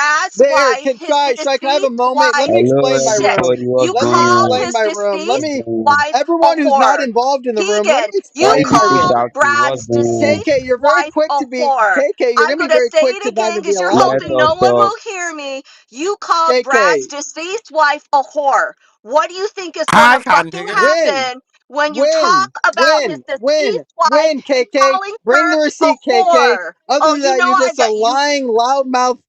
Brad's There, wife, his Shy, can I have a deceased moment? Let me wife, Hello explain my shit. room. everybody, what's You Let me going called explain on? his my room. Let deceased me, wife a everyone who's not whore. involved in the room, let Keegan, me you Why explain my people called room. shouting? What's Brad's going on? deceased KK, you're very wife quick a to be, whore. KK, you're I'm going to going be to very say quick it tonight again to be because you're Let hoping elaborate. us no one talk. will hear me. You called KK, Brad's deceased wife a whore. What do you think is going I to can't fucking hear. when? happen when you talk about his deceased wife, KK. calling Bring her the a receipt, KK. whore. Other Oh, than you that, know you're I just a got you. lying loudmouth.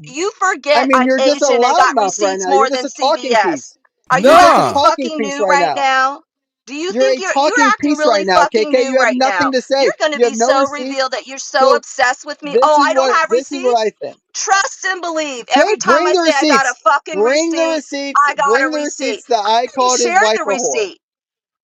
You forget I'm you're just a Asian and got loudmouth right receipts now. You're more just than a talking CVS. piece. Are you You're just a acting Nah. talking fucking piece new right right now. now? Do you You're think a you're talking acting piece really right now, fucking KK. new You have right nothing now? to say. You're going to You have be no so receipts. revealed that you're so So obsessed with me. this Oh, is I don't what have I receipts? think. Trust and believe. Okay, Every time bring I the say I got a receipts. fucking Bring the receipt, receipts. I got a Bring the receipt. receipts that I I already called his shared wife the a whore. receipt.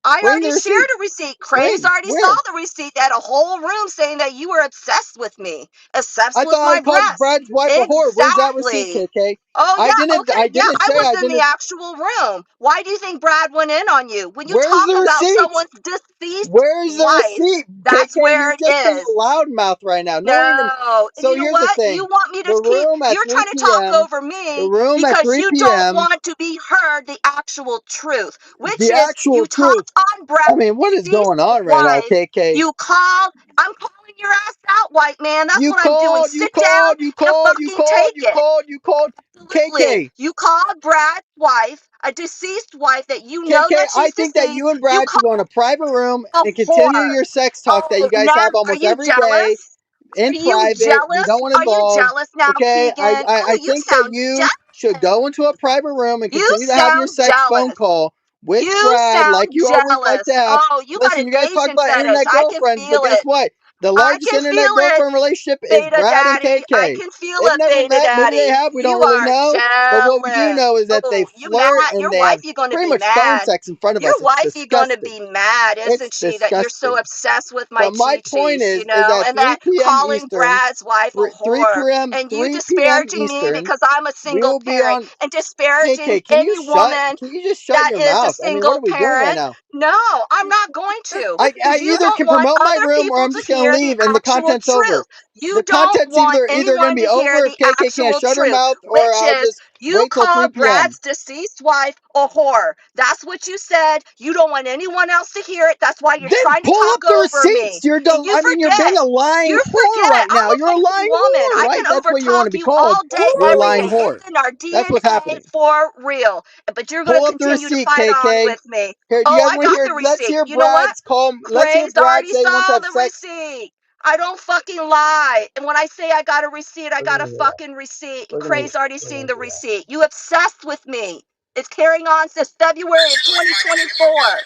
I Bring the already shared receipt. a receipt. Craves already saw Where? the receipt. They had a whole room saying that you were obsessed with me, obsessed I with thought I my called breasts. Brad's wife a whore. Where's that receipt, Exactly. KK? Oh I yeah, didn't. okay, I yeah, didn't I say was I in the didn't. actual room. Why do you think Brad went in on you? When you Where's talk the about receipt? someone's deceased Where's the wife, receipt, that's KK? where You're it just being is. a loudmouth right now. No one even. No. And So you know here's the what? You thing. want me to The keep, room at you're 3 trying to talk p.m. over The me room at because 3 you don't p.m. want to be heard the actual truth, which The is actual you truth. talked on Brad's I mean, what is deceased going on right now, wife. KK? You called, I'm calling your ass out, white man. That's You what I'm doing. called, you Sit down called, you and called, you fucking called, take you it. called, you called. Absolutely. KK, You called Brad's wife, a deceased wife that you know KK, that I she's think that deceased. you and You Brad should go in a called private room a and continue whore. your sex talk that you Oh, guys now have are almost you every day jealous? in Are you private. We jealous? don't want Are you involved. jealous now, Okay, Keegan? Oh, I you think that sound you should jealous. go into a private room and You continue to have your sound sex phone jealous. call with You Brad like sound you always like to jealous. have. Oh, you got Listen, an you guys talk Asian about fetish. internet I can girlfriends, but feel guess it. what? The I largest can internet feel it, girlfriend relationship is Beta Brad and Daddy. I KK. can feel They've it, never Beta met. Maybe they Daddy. have. We don't You really are know. But what we do jealous. know is that they Oh, you flirt mad? and Your they have wifey gonna pretty be much phone mad. sex in front of Your us. It's wifey gonna disgusting. be mad, It's isn't she? That you're so disgusting. obsessed with my But my point chi-chis, you is know, at and that 3 p.m. calling Eastern, Brad's wife a 3 whore, p.m. and you 3 p.m. disparaging me Eastern, because I'm a we single will be parent, on. and disparaging KK, any woman can you just shut that your is a mouth? I mean, what single are we doing right parent. now? No, I'm not going to, I because you either don't can want promote my other room or people I'm to just gonna hear the leave and the actual content's over. truth. You The don't content's want either gonna anyone be to hear over if the KK can't actual shut her truth, mouth or which I'll is just you wait till 3 called p.m. Brad's deceased wife a whore. That's what you said. You don't want anyone else to hear it. That's why you're Then trying to pull talk up the over me. receipts. And you You're being forget. a lying You whore forget. right I'm now. a You're a fucking lying woman. whore, I right? can That's what you want to overtalk be you called. all day, You're a every day. lying Whore. whore. It's in our That's what's DNA happening. for real. But you're going to Pull up the continue to receipt, fight on KK. with me. Here, do you Oh, guys I want to got hear? the Let's receipt. hear You know what? Brad's call. Let's hear Crazed Brad already say he wants to saw have the sex. receipt. I don't fucking lie. And when I say I got a receipt, I got a fucking receipt. And Crazed already seen the receipt. You obsessed with me. It's carrying on since February of 2024.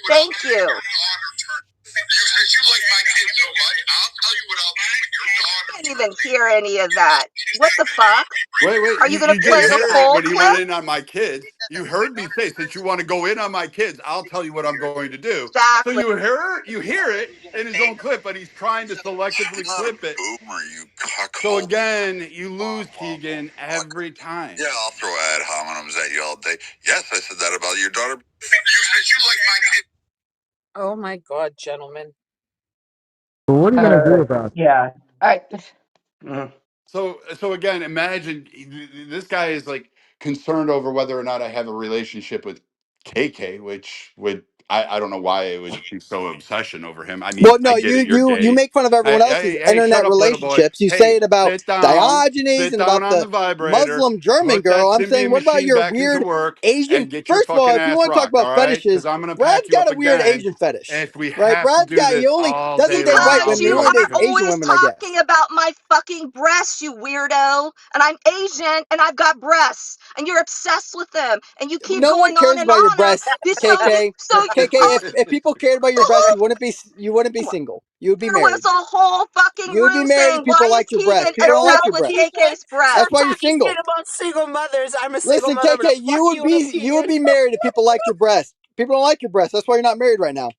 Thank you. I can't even hear any of that. What the fuck? Wait, Are you going you to did play the hear it full when he went clip? in on my kids. You heard me say, since you want to go in on my kids, I'll tell you what I'm going to do. So Exactly. you hear it in his own clip, but he's trying to selectively clip it. Boomer, you So cuckold. again, you lose, Keegan, every time. Yeah, I'll throw ad hominems at you all day. Yes, I said that about your daughter. You said you like my kid. Oh my God, gentlemen. But what are you gonna do about it? Yeah. I. Mm. So again, imagine this guy is like concerned over whether or not I have a relationship with KK, which would I don't know why it would be so obsession over him. I Well, mean, I no, get it, you're you gay. make fun of everyone else's Hey, shut internet up, little boy. relationships. You say Hey, it about Diogenes sit and down about on the the vibrator, Muslim German put that girl. I'm saying, Symbian what about machine your back into weird work, Asian? and get your First of all, fucking if you ass want to talk rocked, all about right? Because fetishes, I'm gonna Brad's pack you got up a weird again. Asian fetish, If we right? have to Brad's do got he this only all doesn't day date white long, I'll Because women. He you do only it. are dates Asian always women, I guess. talking about my fucking breasts, you weirdo. And I'm Asian and I've got breasts. And you're obsessed with them. And you keep No one going on cares and about your on them. breasts, So KK. KK, if people cared about your breasts, you wouldn't be single. You would be there was married. a whole fucking You would be room married saying, if why people is liked your breasts. Keegan People don't like obsessed your with breasts. Keegan, KK's That's breasts? why you're stop talking shit single. about single mothers. I'm a single Listen, mother, but KK, fuck you and you would Keegan. be married if people liked your breasts. People don't like your breasts. That's why you're not married right now.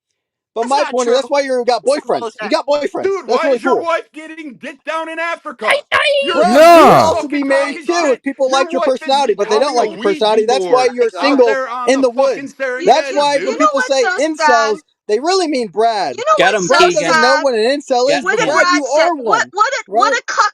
But That's my not point is true. that's why you got It's some boyfriends. You bullshit. got boyfriends. Dude, That's why really is your cool. wife getting dick down in I, Africa? I, You're Well, you would Nah. also fucking be married talking too if shit. people Your liked your wife is personality, but they don't humming a like your Ouija personality. That's why board you're out single there on in the the fucking woods. That's Serengeti, why when You dude. know people what's say so sad? incels, they really mean Brad. You know Get what's him, so Brad doesn't Keegan. know sad? what an incel Get is, What but did him. Brad, Brad you say? are one, What right? a cuck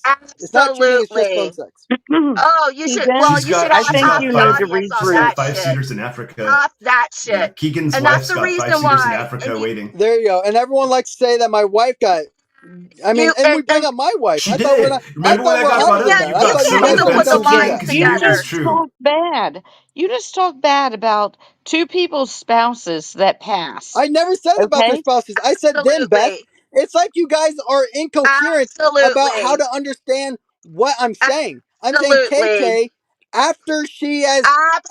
It's not cheating. It's just phone Absolutely. sex. Oh, you should. Keegan, Well, She's you should got I ask she's think half got you the need five to audience on she's regroup. that got five shit. seaters in Africa. Half that Yeah, shit. Keegan's And that's wife's the got five reason seaters in why. And Africa waiting. There you go. And everyone likes to say that my wife got. I mean, you and we bring and up my wife. She did. I Remember when thought that we're got brought higher up? than yeah, that. You I you got thought you so can't guys even were put defensive. the Keegan, lines intelligent. you It is together. just true. talk bad. You just talk bad about two people's spouses that I passed. never said about their Okay? spouses. I said them, Beth. Absolutely. It's like you guys are incoherent about how Absolutely. to understand what I'm saying. I'm saying Absolutely. KK, after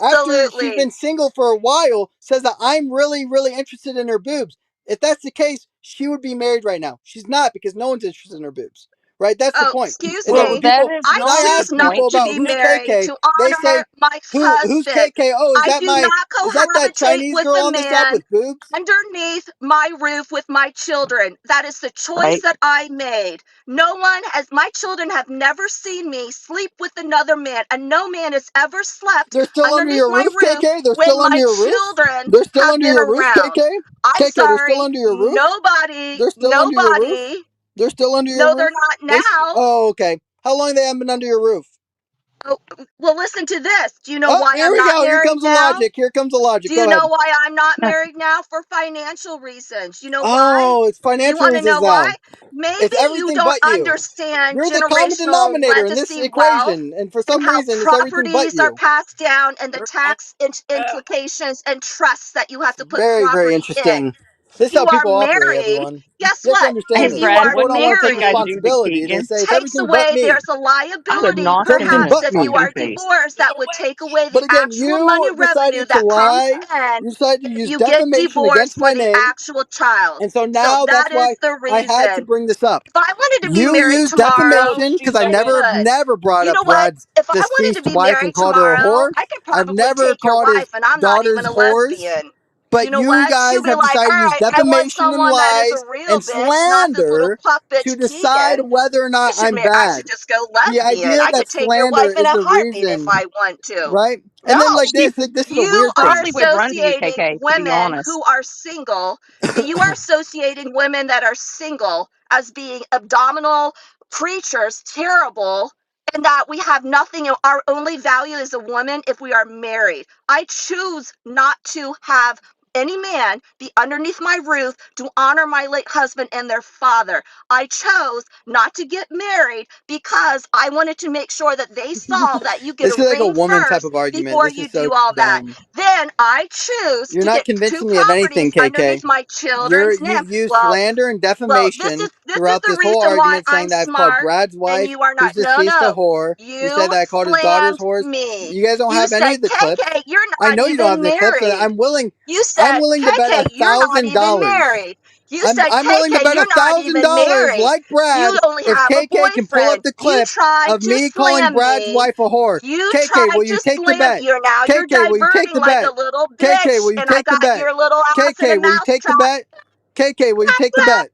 after she's Absolutely. been single for a while, says that I'm really, really interested in her boobs. If that's the case, she would be married right now. She's not because no one's interested in her boobs. Right? That's the Oh, point. excuse Is that Well, when me. that people is I when I not the ask choose not point. people to about be who's married KK, to they say honor my who's husband. KK? Oh, is I that do my not that cohabitate Chinese with girl a on the side man with boobs? underneath my roof with my children. That is the choice Right. that I made. No one has, my children have never seen me sleep with another man, and no man has ever slept They're still under underneath your my roof, roof KK. They're when still under my your roof. children They're still have under been your roof, around. KK. I'm KK, they're still sorry, under your roof. nobody, They're still under your roof. nobody. They're still under your No, they're roof. not now. Oh, okay. How long they haven't been under your roof? Oh, well, listen to this. Do you know Oh, why here I'm we not go. Here married comes the now? logic. Here comes the logic. Do Go you ahead. know why I'm not married now? For financial reasons. You know why? Oh, it's You financial want to reasons know now. why? Maybe It's you everything don't but you. understand You're the common generational denominator in this legacy wealth equation, and for and some how reason, it's everything but properties are you. passed down and the tax implications and trusts that you have It's to put very, very property in. interesting. This is how You are people operate, married. everyone. Guess You have to what? Hey, understand If this. you Brad, are People what don't do you want to take think I'd married, do to responsibility. They Keegan? say it's takes everything but away, me. there's a I would liability knock It's him in everything his perhaps but if you me. fucking are face. divorced that would take away the But again, actual money you revenue decided to that comes lie. in You decided to if use you get defamation against divorced my for the name. actual child. And so So now that's that is why the I had to reason. bring this up. If I wanted to be You married used tomorrow, defamation because I I never, could. never brought You up know what? Brad's If I wanted to deceased be wife and married called her a tomorrow, whore. I could I've probably never take your called his wife, and I'm not even daughters a whores. lesbian. You But know you what? She'll guys be have like, decided all to use right, I want defamation and someone that is a lies real and bitch, not this little slander puff to bitch decide Keegan. whether or not I'm I bad. should just go The lesbian. idea I that could take your slander wife in is a the heartbeat if reason, I want to. right? And then No, like She this is a you weird are thing. probably would run to you, associating KK, to be women honest. who are single. See, you are associating women that are single as being abdominal creatures, terrible, and that we have nothing. Our only value as a woman if we are married. I choose not to have any man be underneath my roof to honor my late husband and their father. I chose not to get married because I wanted to make sure that they saw that you get This a is like a ring woman type first of argument. before This is you so do all that. dumb. Then I choose You're to not get two convincing me of anything, properties KK. underneath my children's name. You've used slander and Well, defamation this is throughout the this whole reason why argument, I'm saying that I've called smart Brad's and wife, you are who's not. No, deceased, a no. whore. You said You that I called his daughters slammed whores. me. You guys don't You have any said, of the clips. KK, you're I not know you don't have even the clips, and married. You I'm said, willing to bet KK, a you're not thousand even dollars. married. You said, I'm willing to KK, bet you're not even $1,000, married. like You Brad, only if have a KK can pull up boyfriend. the You clip tried of to me calling slam Brad's me. wife a whore. You KK, tried will you to take the slam. bet? You're KK, will you take diverting the like a bet? little KK, bitch, will you and I take the got bet? your little ass in a KK, will you take the mousetrap. bet? KK, will you take the Mousetrap. bet?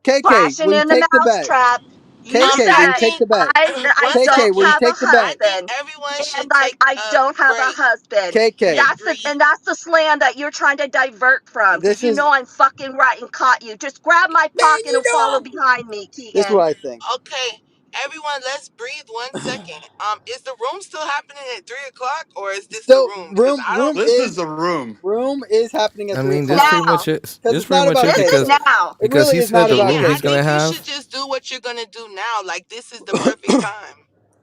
KK, Crashing will you in the take the bet? mousetrap. You KK, will you said take Acting. the bet? One KK, don't will you second. have a take the bet? I think husband, everyone and should take I a don't have a break husband. KK, and That's breathe. the slam that you're trying to divert from, because this you is, know I'm fucking right and caught you. Just grab my man, pocket you and know follow behind me, this is Keegan. what I think. Okay, everyone, let's breathe 1 second. Is the room still happening at 3 o'clock, or is this the Still, room? Because I don't. This is the room. room is happening at I three mean, this o'clock pretty much Now, it. because This it's pretty not much about it this is KK. now. It because really he is not said the about Keegan, room I he's KK. gonna think you should have. just do what you're gonna do now. Like this is the perfect time.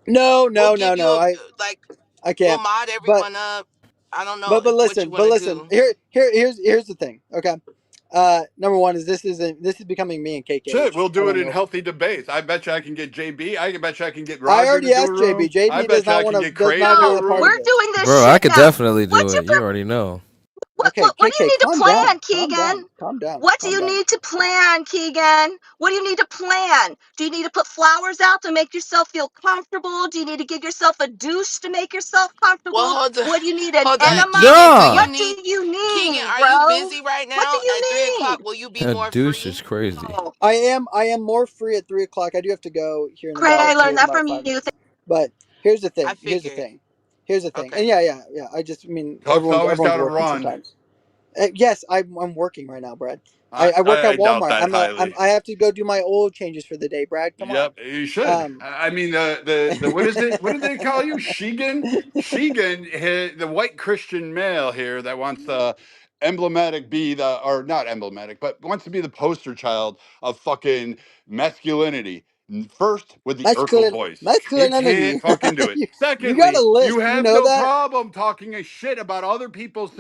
No, We'll no, no, give you no. a like. I We'll can't. mod But everyone up. I don't know what you but want to listen. do. Here's the thing. Okay. Number one is this is becoming me and KK, Shit, which we'll I do it don't in know. healthy debates. I bet you I can get JB. I bet you I can get I Roger to already do a asked JB. room. I JB bet you I can get does Craig to not do want a a No, part room. of we're this. doing this Bro, I shit could now. definitely do What's your it. You already know. Okay, what do you KK, need to calm plan, down, calm Keegan? down, calm down, What do calm you down. need to plan, Keegan? What do you need to plan? Do you need to put flowers out to make yourself feel comfortable? Do you need to give yourself a douche to make yourself Well, comfortable? What do you need, an hold on, enema? Keegan. Do you Nah, What do need you Keegan? need, Are you bro? busy right What now? do you At 3 o'clock, need? will you be a more douche is free? crazy. Oh, I am more free at 3 o'clock. I do have to go here in Craig, I about learned that from 5 minutes. you. But here's the I thing. figured. Here's the thing. Okay. And yeah. I mean, Huck's always everyone's got to working run. sometimes. Yes, I'm working right now, Brad. I, I work I, at I doubt Walmart. that highly. I have to go do my oil changes for the day, Brad. Come on. Yep, you should. Um, I mean, the what is it? What do they call you, Sheegan? Sheegan, the white Christian male here that wants the emblematic be the or not emblematic, but wants to be the poster child of fucking masculinity. First, with the Urkel voice, he masculinity. can't fucking do it. You got a Secondly, you list. You have know no that. problem talking a shit about other people's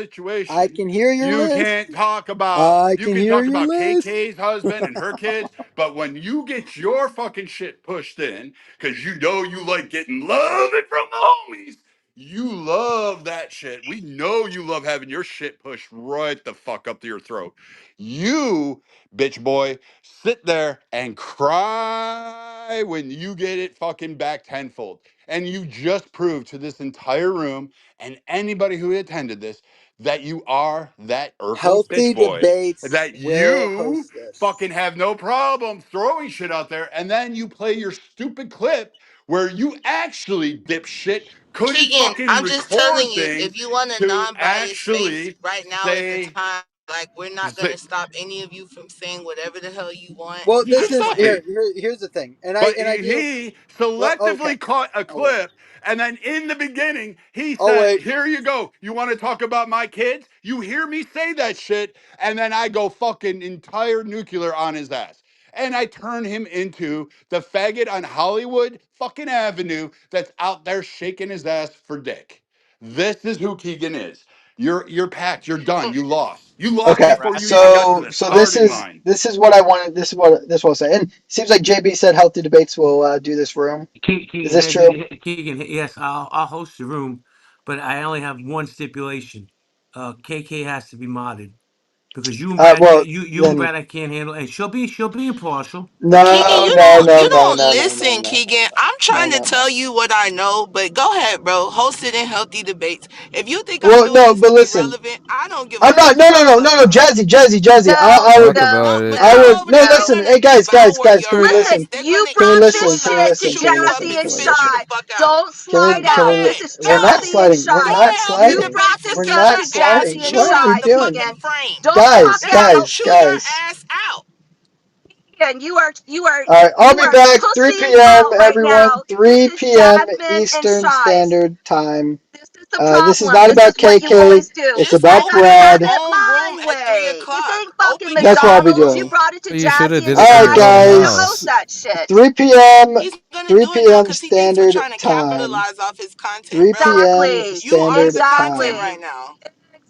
I situation. can hear your You list. can't talk about I you can can hear talk your about list. KK's husband and her kids, but when you get your fucking shit pushed in, because you know you like getting loving from the homies, You love that shit. We know you love having your shit pushed right the fuck up to your throat. You, bitch boy, sit there and cry when you get it fucking back tenfold. And you just proved to this entire room and anybody who attended this that you are that Urkel bitch Healthy boy. Debates That will you host this. fucking have no problem throwing shit out there. And then you play your stupid clip where you actually, dipshit, couldn't Keegan, fucking I'm just telling record you, things if you want a to non-biased space, actually right now is the say, time. Like, we're not say gonna stop any of you from saying whatever the hell you want. Well, You this can is go ahead. here's the thing, and but I do. he Well, okay, selectively caught a I'll wait. clip, and then in the beginning, he I'll said, wait. "Here you go. You want to talk about my kids? You hear me say that shit, and then I go fucking entire nuclear on his ass." And I turn him into the faggot on Hollywood fucking Avenue that's out there shaking his ass for dick. This is who Keegan is. You're packed. You're done. You lost. You lost Okay, before you even got to so the this starting is line. what I wanted. This will say, and it seems like JB said healthy debates will do this room. Is this true? Keegan, yes, I'll host the room, but I only have one stipulation. KK has to be modded because Well, you and then Brad I can't handle, and she'll be impartial. Keegan, no, no, no, you no, don't no, no, no, listen, no, Keegan. I'm no, trying to no. tell you what I know, but go ahead, bro. Host it in healthy debates. If you think I'm Well, doing no, this to but be listen, relevant, I don't give a I'm not. fuck No, no, about no, no, no. Clubhouse. Jazzy. No, I would, Talk no, about it. I Go no, would. over No, there. no. They're listen. gonna Hey, guys, devour can your we Listen, ass. listen? They're you gonna Can we eat brought you this listen? Can we shit alive. to listen? Can Chew we you up listen? Jazzy and and Can we spit you listen? the Shy. fuck out. Don't Can slide we? Go Can out. we? This ahead. is We're not healthy Go. and sliding. We're Go shy. not to healthy You sliding. brought debates and this We're get up your not to ass Jazzy sliding. and What chewed are we in Shy the doing, fucking Keegan. frame. Don't guys? fuck They're gonna out. Guys, chew your guys. ass out. Keegan, All right, I'll you be are back 3 pussing p.m. out right Everyone, now. This 3 is p.m. Jasmine and Eastern Shy. Standard Time. This is the This is problem. not This about is what you KK. always do. It's Just I about open gotta your have Brad. it own room my at 3 way. This o'clock. ain't fucking Open your That's what I'll be own McDonald's. You doing. room. brought it to Well, you should have Jazzy did and it All from right, Shy. your own You guys. host house. that shit. 3 p.m. He's gonna 3 do it though, p.m. cause he thinks we're Standard trying to Time. capitalize off his content, 3 bro. p.m. Exactly. You own Standard the content Time. right Exactly. now.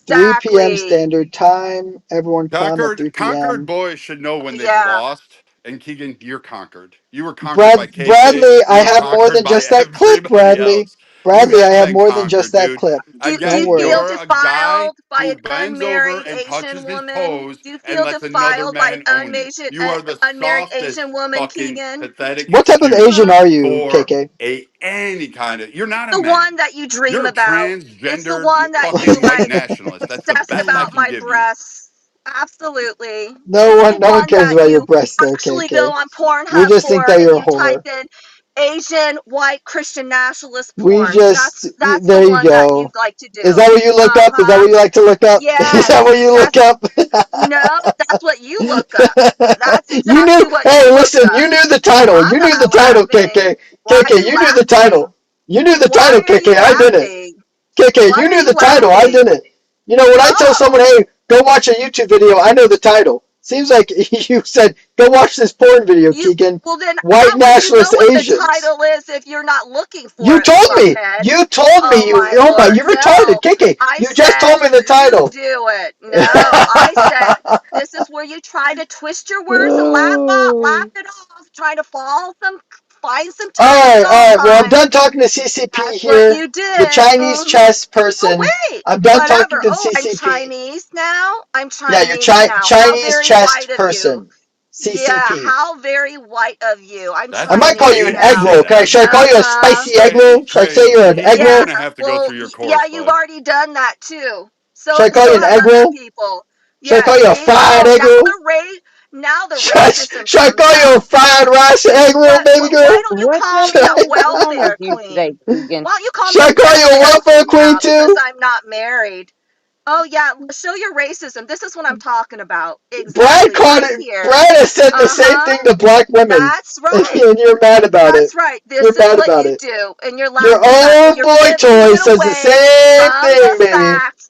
3 p.m. Exactly. Standard Time. Everyone come at 3 Conquered p.m. boys should know when they've Yeah. lost. And Keegan, you're conquered. You were conquered by KK. Bradley, You I were have more conquered than by just that clip, everybody Bradley. else. You Bradley, I have have been more than just conquered, that dude. clip. Do Don't Again, you worry. feel you're a guy defiled by who an bends over unmarried and touches Asian his woman? toes Do you and feel lets another defiled by man an own you. You are the unmarried softest Asian woman, fucking Keegan? pathetic What type of Asian excuse are you, for KK? any kind of. You're not a The man. one that you dream You're a about. It's the transgendered one that you fucking white like nationalist. That's the obsessed best I about can my give you. breasts. Absolutely. No It's one, the no one one cares that about your you breasts, there, actually go KK. on We Pornhub just think for that and you're a you type whore. in Asian white Christian nationalist We porn. just, That's the there you one that go. you'd like to Is do. that what you look up? Is that Uh-huh. what you like to look up? Is that Yes. what you look That's up? no, that's what you look up. That's You knew, exactly what hey, you look listen, up. you knew the title. I'm You knew the not title, laughing. KK. Why are KK, you you knew the laughing? title. You knew the Why title, are you KK. I didn't. laughing? KK, Why you are knew you the title. I laughing? didn't. You know, when I tell someone, Oh, hey, go watch a YouTube video, I know the title. Seems like you said, go watch this porn video, you Keegan. well then White how would you know nationalist what the Asians. title is if you're not looking for You it, told me. fuckhead? You told me. Oh You, my oh my, lord. you retarded, No. KK. I You just said told me the you title. do it. No. I said this is where you try to twist your words and laugh Oh. it off, try to find some All timing right, all all the right. Well, I'm time. done talking to CCP That's what here, you the did. Chinese chess Oh, person. wait. I'm done talking Whatever. to Oh, I'm CCP. Chinese now. I'm Yeah, you're Chinese now. How Chinese very chess white of you. person. Yeah, CCP. how very white of you. I'm That's I might call you Chinese an crazy egg now. roll. shit, Should I Asma. call you a Uh-huh. spicy egg roll? Should I say you're Crazy. an egg He's Yeah. roll? gonna have to go Well, through your course, yeah, you've bud. already done that too. Should So I call you so an have egg other roll? people. Should I Yeah, call you a see? fried Oh, egg roll? now the Should I, racism should I comes call you a out. fried rice egg roll, baby Why girl? don't you What call the me Should a hell I, is wrong with welfare you today, queen? Keegan? Why don't you call me should a I call you a welfare welfare queen queen now because too? I'm not married? Oh yeah, show your racism. This is what I'm talking about. Brad Exactly, called right it. here. Brad has said the same Uh-huh. thing to black women, That's right. and you're mad about it. That's right. You're This is mad what about you it. do, and you're Your laughing about it, and old you're boy giving toy it says the away same from thing, the baby. fact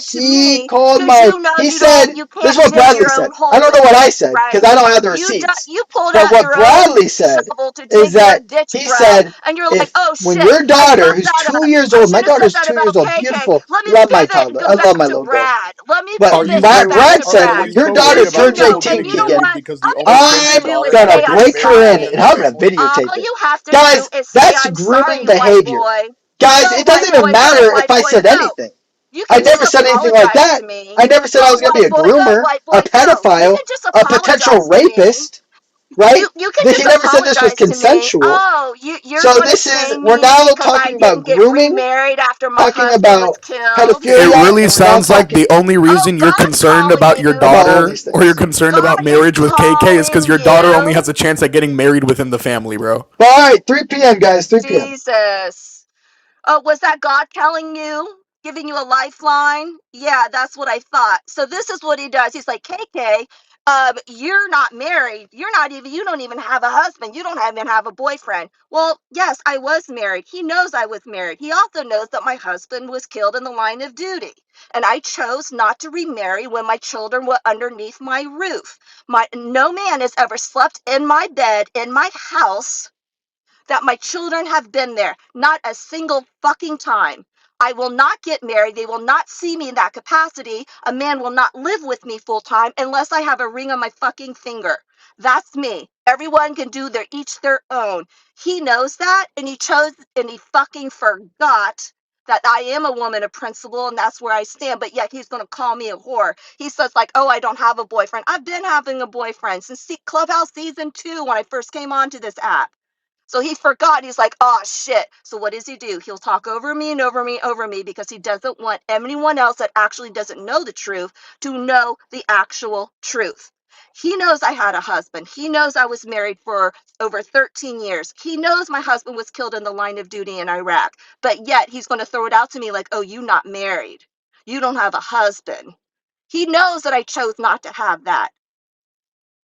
said to He me, called because my. you know He you said, don't, you this is can't what dig Bradley your own said. I hole don't know to what I piss, said because right? I don't have the receipts. You pulled But out what your own Bradley said shovel to is dig your that ditch, he Brad, said, and you're like, if oh when shit, your I daughter, fucked who's that up. 2 years I old, my should have said daughter's that 2 years about old, KK. beautiful, Let me love my pivot and toddler, go I love back my to little girl. Brad. Let me But Are you pivot and go still back Brad to are said, are when we Brad. your still daughter worried Because you about turns know, Uncle 18, and you know KK Keegan, what? because the only I'm kids gonna in I'm do our is gonna say I'm household break make her in sorry. and I'm family gonna All videotape it. you have to do Guys, is say that's I'm sorry, grooming you white behavior. boy. You Guys, go, it white doesn't even boy, go, matter if white I boy, said go. anything. You I can just never said anything like apologize that. to me. I never said I No, was going to be white a boy, no, groomer, white a boy, no. You pedophile, can just a potential apologize to me. rapist, right? You can He just never said this was apologize to me. consensual. Oh, you're So going to this is, shame we're me now because I talking about didn't get grooming, remarried after my talking husband was about killed. It pedophilia, really and we're now sounds like talking the only Oh, reason you're God's concerned calling about your you. about all daughter these or you're things. concerned God about is marriage with KK is because calling your daughter only you. has a chance at getting married within the family, bro. But all right, 3 p.m., guys, 3 p.m. Jesus. Oh, was that God telling you, giving you a lifeline? Yeah, that's what I thought. So this is what he does. He's like, KK, you're not married. You don't even have a husband. You don't even have a boyfriend. Well, yes, I was married. He knows I was married. He also knows that my husband was killed in the line of duty. And I chose not to remarry when my children were underneath my roof. No man has ever slept in my bed, in my house, that my children have been there. Not a single fucking time. I will not get married. They will not see me in that capacity. A man will not live with me full time unless I have a ring on my fucking finger. That's me. Everyone can do each their own. He knows that, and he fucking forgot that I am a woman of principle, and that's where I stand. But yet he's gonna call me a whore. He says like, "Oh, I don't have a boyfriend." I've been having a boyfriend since Clubhouse season 2 when I first came onto this app. So he forgot. He's like, oh shit. So what does he do? He'll talk over me and over me because he doesn't want anyone else that actually doesn't know the truth to know the actual truth. He knows I had a husband. He knows I was married for over 13 years. He knows my husband was killed in the line of duty in Iraq. But yet he's going to throw it out to me like, oh, you not married. You don't have a husband. He knows that I chose not to have that.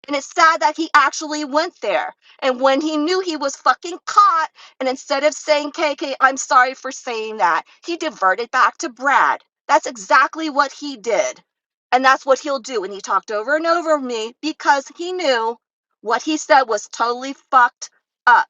And it's sad that he actually went there. And when he knew he was fucking caught, and instead of saying, KK, I'm sorry for saying that, he diverted back to Brad. That's exactly what he did. And that's what he'll do. And he talked over and over me because he knew what he said was totally fucked up.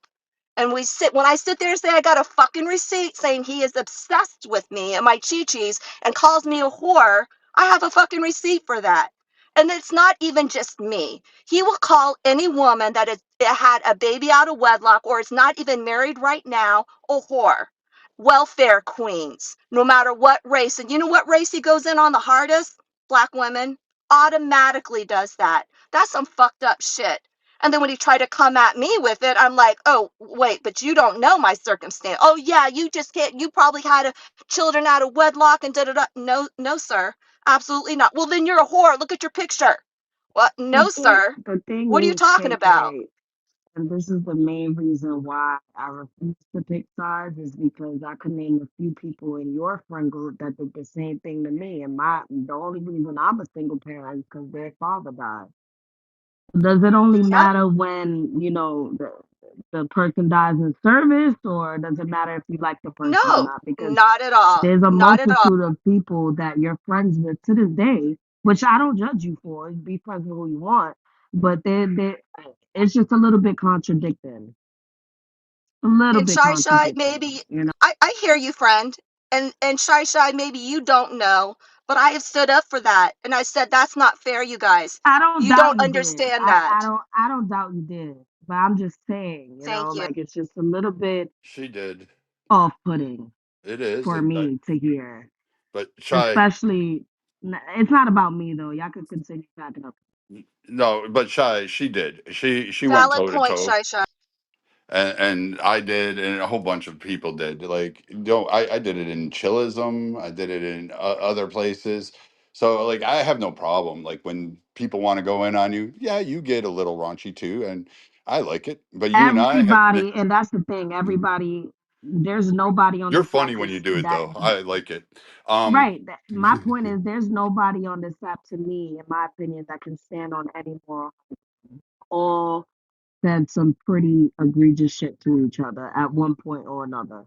And when I sit there and say I got a fucking receipt saying he is obsessed with me and my chi-chis and calls me a whore, I have a fucking receipt for that. And it's not even just me. He will call any woman that has had a baby out of wedlock or is not even married right now a whore. Welfare queens, no matter what race. And you know what race he goes in on the hardest? Black women. Automatically does that. That's some fucked up shit. And then when he tried to come at me with it, I'm like, oh, wait, but you don't know my circumstance. Oh, yeah, you just can't. You probably had children out of wedlock and da da da. No, no, sir. Absolutely not. Well, then you're a whore. Look at your picture. What? No, sir. The What are you thing is, talking about? KK, and this is the main reason why I refuse to pick sides, is because I could name a few people in your friend group that did the same thing to me. And the only reason I'm a single parent is because their father died. Does it only Yep. matter when, the person dies in service, or does it matter if you like the person or No, not? Because not at all. there's a Not at all. multitude of people that you're friends with to this day, which I don't judge you for. Be friends with who you want, but it's just a little bit contradicting. A little And bit Shy, maybe contradicting. I hear you, friend. And Shy, maybe you don't know, but I have stood up for that. And I said that's not fair, you guys. I don't You doubt don't you did. understand I that. don't I don't doubt you did. But I'm just saying, Thank you. like it's just a little bit She did. off-putting It is. for me to hear. But Shy, Especially, it's not about me though. Y'all could continue backing up. no, but Shy, she did. She went Valid toe to point, toe, Shy. and I did, and a whole bunch of people did. Like, I did it in Chillism. I did it in other places. So like, I have no problem. Like when people want to go in on you, yeah, you get a little raunchy too, and I like it. But you and I have. Everybody, and that's the thing. Everybody, there's nobody on You're this app funny when you do it, that though. I like it. Um, right. My point is, there's nobody on this app, to me, in my opinion, that can stand on any more. All said some pretty egregious shit to each other at one point or another.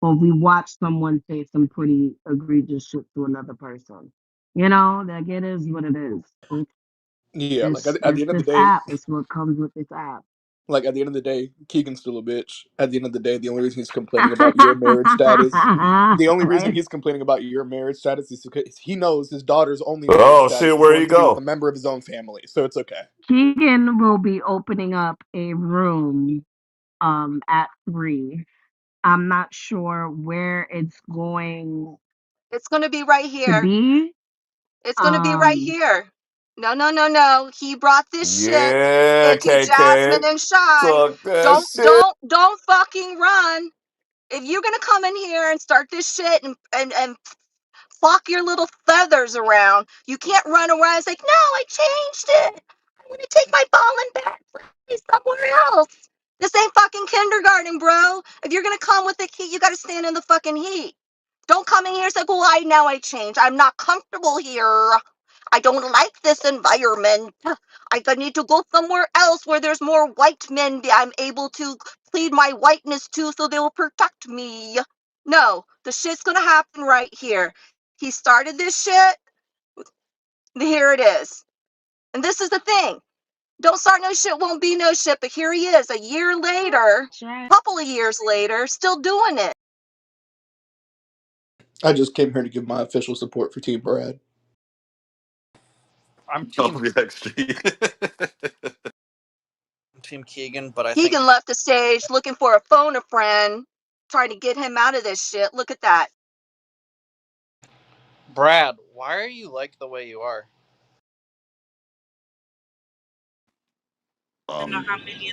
Or we watch someone say some pretty egregious shit to another person. Like it is what it is. Yeah, like It's at the it's end of the this day, app. It's what comes with this app. like at the end of the day, Keegan's still a bitch. At the end of the day, the only reason he's complaining about your marriage status, the only reason Right? he's complaining about your marriage status is because he knows his daughter's only marriage Oh, status shit, is where going you to be with a go? member of his own family. So it's okay. Keegan will be opening up a room at 3. I'm not sure where it's going It's going to be right To here. be It's going to be right here. No, no, no, no. He brought this shit Yeah, into KK. Jasmine and Shy. Talk that Don't, shit. don't, don't fucking run. If you're going to come in here and start this shit and flock your little feathers around, you can't run around and say, no, I changed it. I'm going to take my ball and bat, please, somewhere else. This ain't fucking kindergarten, bro. If you're going to come with the heat, you got to stand in the fucking heat. Don't come in here and say, well, now I changed. I'm not comfortable here. I don't like this environment. I need to go somewhere else where there's more white men I'm able to plead my whiteness to so they will protect me. No, the shit's gonna happen right here. He started this shit. Here it is. And this is the thing. Don't start no shit, won't be no shit. But here he is, a year later, that's right. a couple of years later, still doing it. I just came here to give my official support for Team Brad. I'm Oh, team the XG. team Keegan, but I think Keegan left the stage looking for a phone a friend, trying to get him out of this shit. Look at that. Brad, why are you like the way you are?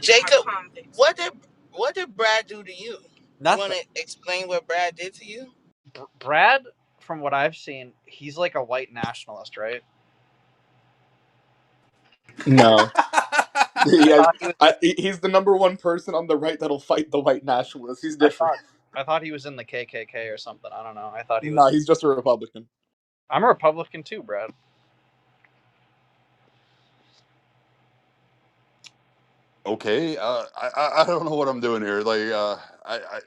Jacob, what did Brad do to you? You want Nothing. to explain what Brad did to you? Brad, from what I've seen, he's like a white nationalist, right? No. I Yeah, thought he was. he's the number one person on the right that'll fight the white nationalists. He's I different. thought. I thought he was in the KKK or something. I don't know. I thought he was. Nah, he's just a Republican. I'm a Republican too, Brad. Okay, I don't know what I'm doing here. I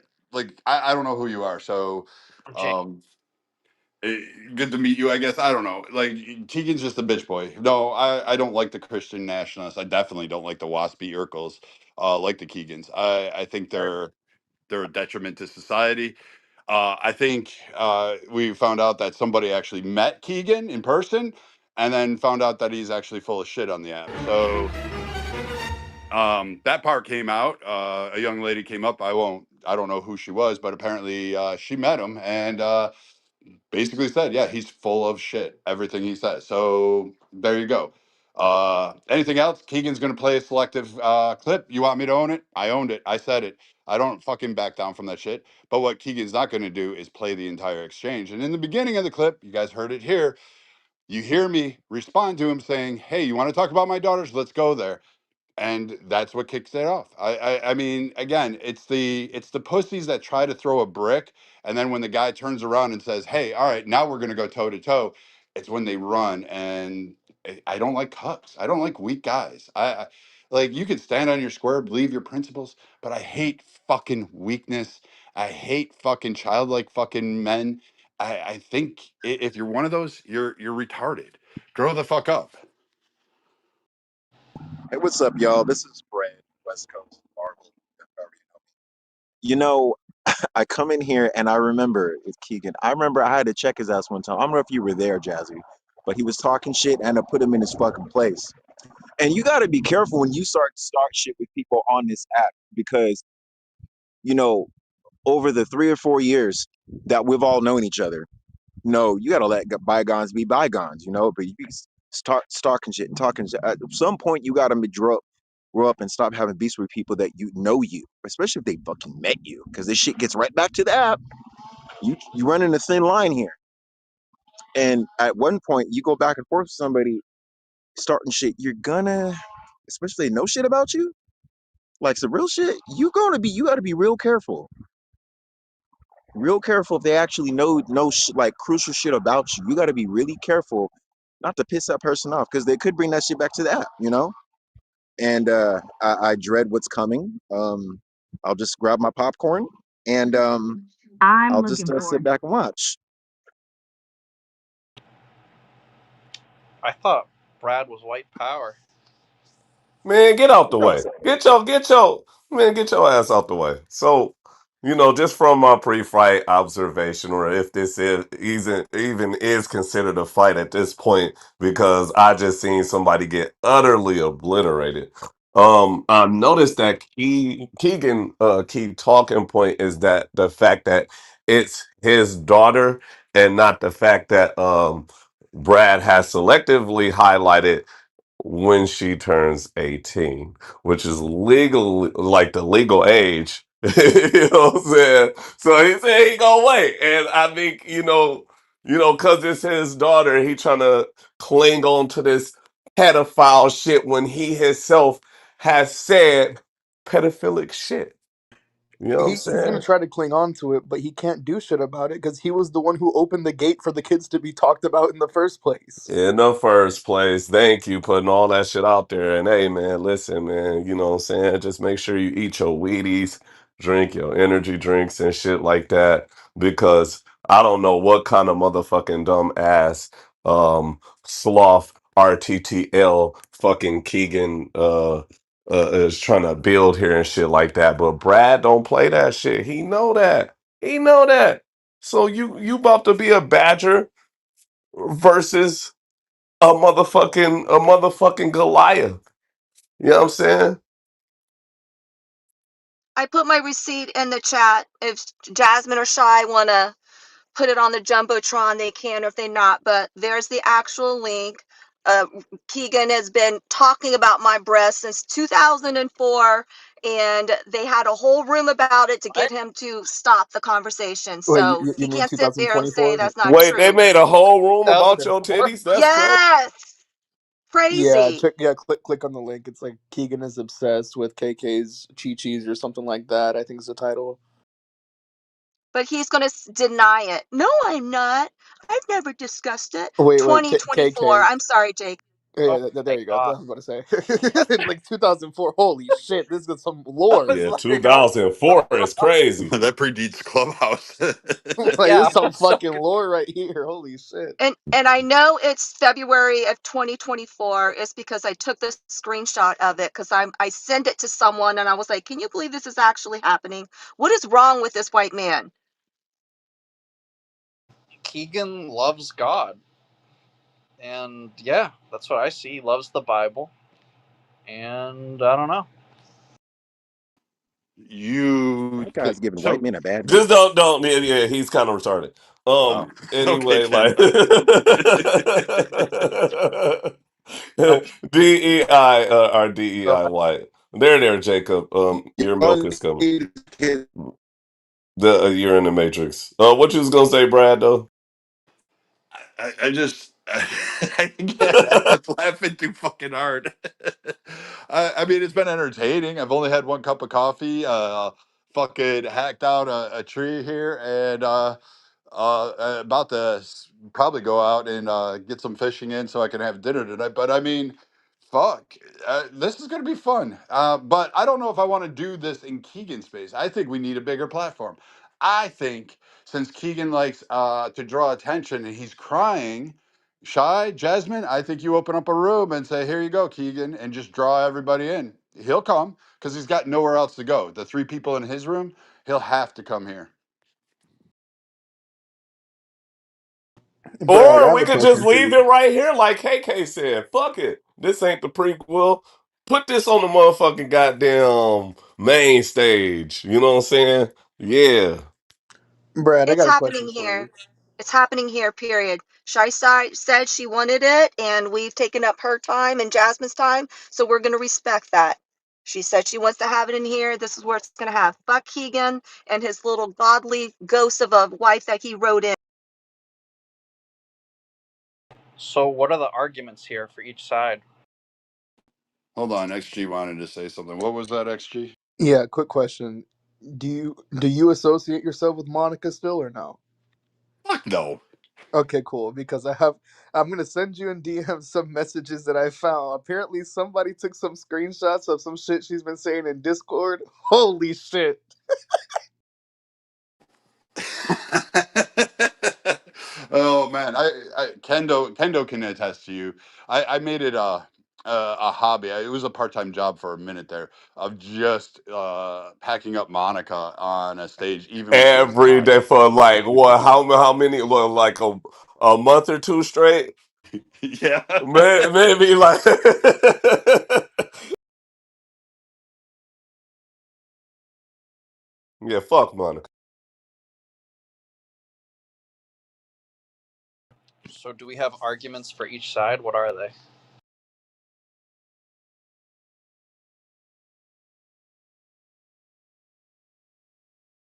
don't know who you are. So, I'm Jake. um, good to meet you. I guess I don't know. Like Keegan's just a bitch boy. No, I don't like the Christian nationalists. I definitely don't like the waspy Urkels. Like the Keegans. I think they're a detriment to society. I think we found out that somebody actually met Keegan in person, and then found out that he's actually full of shit on the app. So that part came out. A young lady came up. I don't know who she was, but apparently she met him and basically said, yeah, he's full of shit, everything he says. So there you go. Anything else? Keegan's gonna play a selective clip. You want me to own it? I owned it. I said it. I don't fucking back down from that shit. But what Keegan's not gonna do is play the entire exchange. And in the beginning of the clip, you guys heard it here. You hear me respond to him saying, hey, you want to talk about my daughters? Let's go there, and that's what kicks it off. I mean, again, it's the pussies that try to throw a brick, and then when the guy turns around and says, "Hey, all right, now we're gonna go toe to toe," it's when they run. And I don't like cucks. I don't like weak guys. Like you could stand on your square, believe your principles, but I hate fucking weakness. I hate fucking childlike fucking men. I think if you're one of those, you're retarded. Grow the fuck up. Hey, what's up, y'all? This is Brad, West Coast, Marvel. You know, I come in here and I remember with Keegan. I remember I had to check his ass one time. I don't know if you were there, Jazzy, but he was talking shit and I put him in his fucking place. And you got to be careful when you start shit with people on this app because you know over the 3 or 4 years that we've all known each other. No, you gotta let bygones be bygones, but you start talking shit and talking shit. At some point, you gotta grow up and stop having beefs with people that you, especially if they fucking met you, because this shit gets right back to the app. You running a thin line here, and at one point, you go back and forth with somebody starting shit. You're gonna, especially if they know shit about you, like some real shit. You gotta be real careful if they actually know like crucial shit about you. You got to be really careful not to piss that person off because they could bring that shit back to the app. And I dread what's coming. I'll just grab my popcorn and I'm I'll just looking sit forward. back and watch. I thought Brad was white power. Man, get out the Never way. said Get your ass out the way. So, just from my pre-fight observation, or if this is even is considered a fight at this point, because I just seen somebody get utterly obliterated. I noticed that Keegan key talking point is that the fact that it's his daughter and not the fact that Brad has selectively highlighted when she turns 18, which is legal, like the legal age. You know what I'm saying? So he said he gonna wait. And I think, cause it's his daughter, he trying to cling on to this pedophile shit when he himself has said pedophilic shit. You know what I'm He's gonna saying? try to cling on to it, but he can't do shit about it because he was the one who opened the gate for the kids to be talked about in the first place. In the first place, thank you putting all that shit out there. And hey, man, listen, man, you know what I'm saying? Just make sure you eat your Wheaties, drink your energy drinks and shit like that. Because I don't know what kind of motherfucking dumb ass sloth RTTL fucking Keegan is trying to build here and shit like that. But Brad don't play that shit. He know that. He know that. So you about to be a Badger versus a motherfucking Goliath. You know what I'm saying? I put my receipt in the chat. If Jasmine or Shy want to put it on the Jumbotron, they can, or if they not. But there's the actual link. Uh, Keegan has been talking about my breast since 2004, and they had a whole room about it to get What? him to stop the conversation. Wait, So you he mean can't sit there and say 2024? that's not Wait, they true. made a whole room about your 2004? titties? That's crazy. Yes, Yeah, crazy. check. Yeah, click on the link. It's like Keegan is obsessed with KK's Chi Chi's or something like that. I think is the title. But he's going to deny it. No, I'm not. I've never discussed it. Wait, 2024. KK. I'm sorry, Jake. Yeah, Oh there my you go. I god. was about to say, in like 2004. Holy shit, this is some lore. Yeah, I 2004 is crazy. That predates Clubhouse. Like yeah, this is I'm some so fucking lore right here. Holy shit, And I know it's February of 2024 is because I took this screenshot of it because I sent it to someone and I was like, can you believe this is actually happening? What is wrong with this white man? Keegan loves God. And yeah, that's what I see. He loves the Bible. And I don't know. You That could. guy's giving white So, men a bad name. Just don't. Yeah, he's kind of retarded. oh, okay, Anyway, like Kendo. DEI or DEI bro. white. There, Jacob. Your milk is coming. Uneducated. You're in the Matrix. What you was gonna say, Brad? Though. I just, I'm just laughing too fucking hard. I mean, it's been entertaining. I've only had one cup of coffee. Fucking hacked out a tree here, and about to probably go out and get some fishing in so I can have dinner tonight. But I mean, fuck, this is gonna be fun. But I don't know if I want to do this in Keegan space. I think we need a bigger platform. I think since Keegan likes to draw attention and he's crying, Shy, Jasmine, I think you open up a room and say, "Here you go, Keegan," and just draw everybody in. He'll come because he's got nowhere else to go. The three people in his room, he'll have to come here. Brad, I Or have we a could just question for leave you. it right here, like KK said. Fuck it. This ain't the prequel. Put this on the motherfucking goddamn main stage. You know what I'm saying? Yeah. Brad, I It's got a happening question for here. you. It's happening here, period. Shai said she wanted it, and we've taken up her time and Jasmine's time, so we're going to respect that. She said she wants to have it in here. This is where it's going to have. Fuck Keegan and his little godly ghost of a wife that he wrote in. So what are the arguments here for each side? Hold on, XG wanted to say something. What was that, XG? Yeah, quick question. Do you associate yourself with Monica still or no? Fuck no. Okay, cool. Because I'm gonna send you in DM some messages that I found. Apparently, somebody took some screenshots of some shit she's been saying in Discord. Holy shit! Oh man, Kendo can attest to you. I made it a hobby. It was a part time job for a minute there of just packing up Monica on a stage, even when she wasn't Every day talking. for like what? How many? Well, like a month or two straight? Yeah. Maybe like. Yeah, fuck Monica. So do we have arguments for each side? What are they?